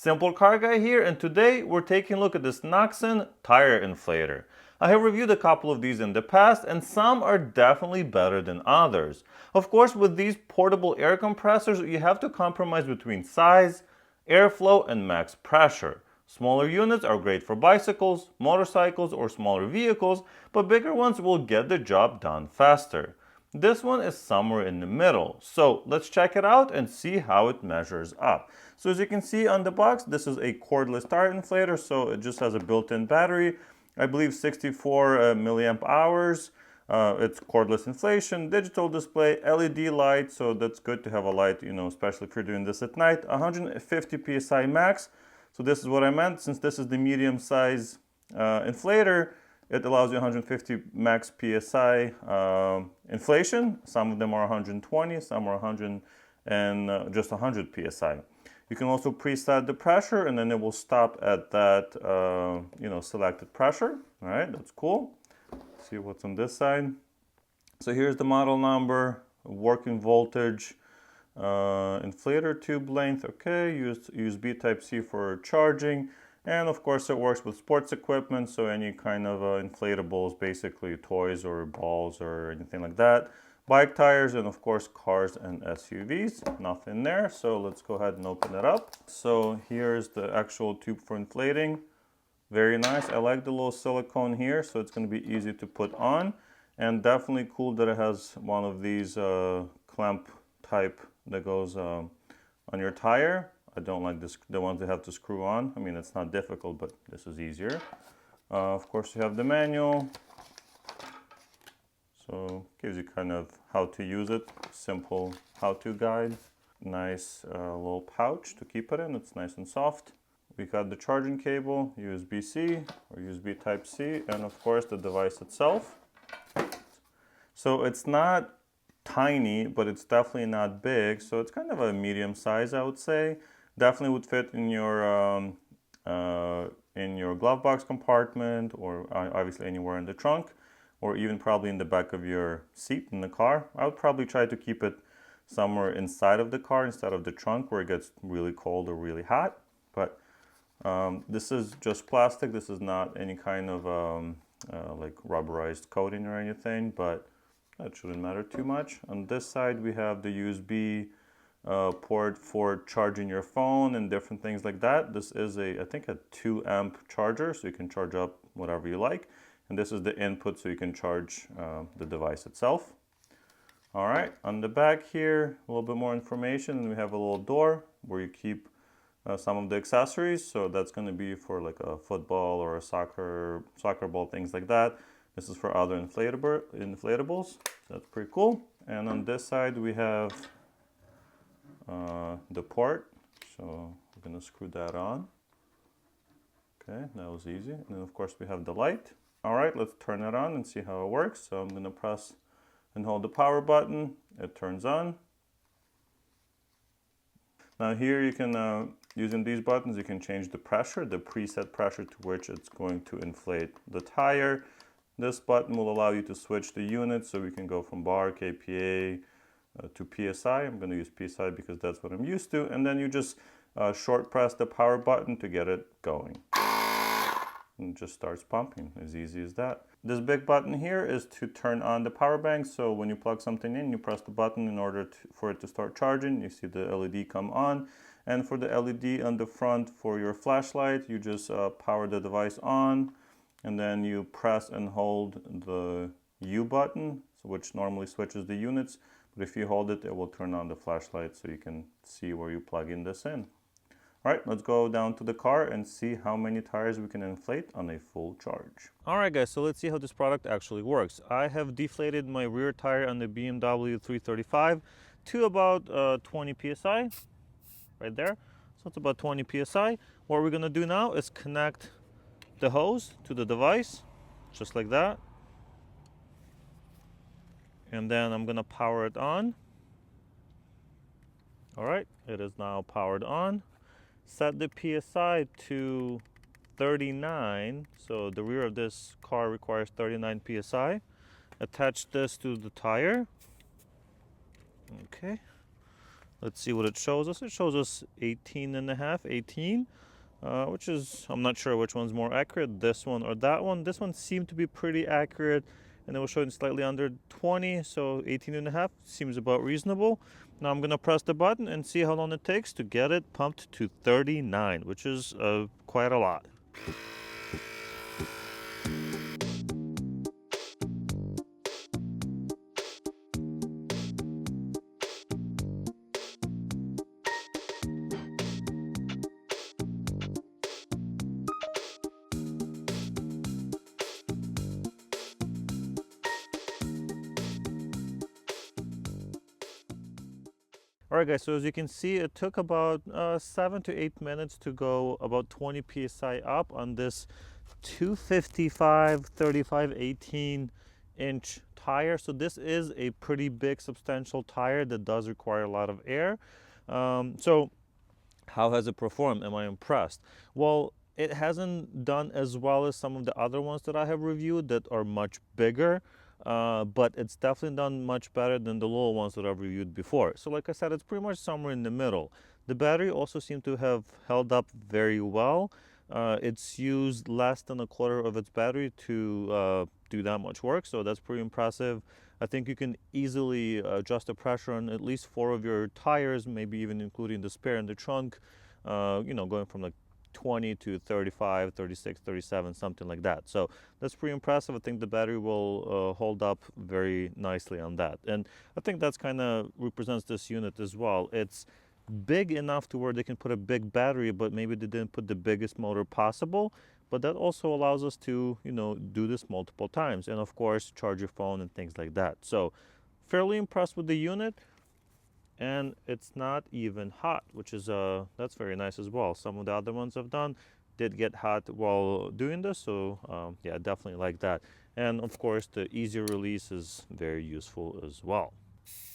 Simple Car Guy here, and today we're taking a look at this Nulksen tire inflator. I have reviewed a couple of these in the past, and some are definitely better than others. Of course, with these portable air compressors, you have to compromise between size, airflow, and max pressure. Smaller units are great for bicycles, motorcycles, or smaller vehicles, but bigger ones will get the job done faster. This one is somewhere in the middle. So let's check it out and see how it measures up. So as you can see on the box, this is a cordless tire inflator, so it just has a built-in battery. I believe 64 milliamp hours. It's cordless inflation, digital display, LED light, so that's good to have a light, especially if you're doing this at night. 150 psi max. So this is what I meant. Since this is the medium size inflator, it allows you 150 max psi inflation. Some of them are 120, some are 100 and just 100 psi. You can also preset the pressure, and then it will stop at that selected pressure. All right, that's cool. Let's see what's on this side. So here's the model number, working voltage, inflator tube length. Okay, USB Type-C for charging. And of course it works with sports equipment, so any kind of inflatables, basically toys or balls or anything like that. Bike tires, and of course cars and SUVs. Nothing there, so let's go ahead and open it up. So here's the actual tube for inflating. Very nice. I like the little silicone here, so it's going to be easy to put on. And definitely cool that it has one of these clamp type that goes on your tire. I don't like the ones that have to screw on. I mean, it's not difficult, but this is easier. Of course, you have the manual. So gives you kind of how to use it. Simple how-to guide. Nice little pouch to keep it in. It's nice and soft. We got the charging cable, USB-C or USB Type-C, and of course the device itself. So it's not tiny, but it's definitely not big. So it's kind of a medium size, I would say. Definitely would fit in your glove box compartment, or obviously anywhere in the trunk, or even probably in the back of your seat in the car. I would probably try to keep it somewhere inside of the car instead of the trunk where it gets really cold or really hot. But this is just plastic. This is not any kind of like rubberized coating or anything, but that shouldn't matter too much. On this side, we have the USB port for charging your phone and different things like that. This is I think a 2 amp charger, so you can charge up whatever you like. And this is the input, so you can charge the device itself. All right, on the back here, a little bit more information. And we have a little door where you keep some of the accessories. So that's going to be for like a football or a soccer ball, things like that. This is for other inflatables. That's pretty cool. And on this side, we have the port. So we're going to screw that on. Okay, that was easy. And then of course we have the light. All right, let's turn it on and see how it works. So I'm going to press and hold the power button. It turns on. Now here you can, using these buttons, you can change the pressure, the preset pressure to which it's going to inflate the tire. This button will allow you to switch the units, so we can go from bar, kPa, to PSI. I'm going to use PSI because that's what I'm used to. And then you just short press the power button to get it going. And it just starts pumping, as easy as that. This big button here is to turn on the power bank. So when you plug something in, you press the button in order for it to start charging. You see the LED come on. And for the LED on the front for your flashlight, you just power the device on. And then you press and hold the U button, which normally switches the units. But if you hold it, it will turn on the flashlight so you can see where you plug in this in. All right, let's go down to the car and see how many tires we can inflate on a full charge. All right, guys, so let's see how this product actually works. I have deflated my rear tire on the BMW 335 to about 20 psi, right there. So it's about 20 psi. What we're gonna do now is connect the hose to the device, just like that. And then I'm gonna power it on. All right, it is now powered on. Set the PSI to 39, so the rear of this car requires 39 PSI. Attach this to the tire. Okay, Let's see what it shows us. It shows us 18 and a half, 18, which is, I'm not sure which one's more accurate, this one or that one. This one seemed to be pretty accurate, and it was showing slightly under 20, so 18 and a half seems about reasonable. Now I'm gonna press the button and see how long it takes to get it pumped to 39, which is quite a lot. Alright guys, so as you can see, it took about 7 to 8 minutes to go about 20 psi up on this 255 35 18-inch tire. So this is a pretty big substantial tire that does require a lot of air. So how has it performed? Am I impressed? Well, it hasn't done as well as some of the other ones that I have reviewed that are much bigger. But it's definitely done much better than the little ones that I've reviewed before. So like I said, it's pretty much somewhere in the middle. The battery also seemed to have held up very well. It's used less than a quarter of its battery to do that much work, so that's pretty impressive. I think you can easily adjust the pressure on at least 4 of your tires, maybe even including the spare in the trunk, going from like 20 to 35, 36, 37, something like that. So that's pretty impressive. I think the battery will hold up very nicely on that. And I think that's kind of represents this unit as well. It's big enough to where they can put a big battery, but maybe they didn't put the biggest motor possible. But that also allows us to, do this multiple times. And of course, charge your phone and things like that. So fairly impressed with the unit. And it's not even hot, which is that's very nice as well. Some of the other ones I've done did get hot while doing this, so yeah, definitely like that. And of course, the easier release is very useful as well.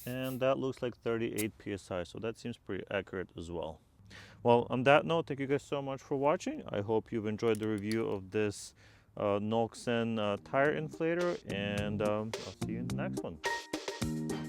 And that looks like 38 psi, so that seems pretty accurate as well. Well, on that note, thank you guys so much for watching. I hope you've enjoyed the review of this Nulksen tire inflator, and I'll see you in the next one.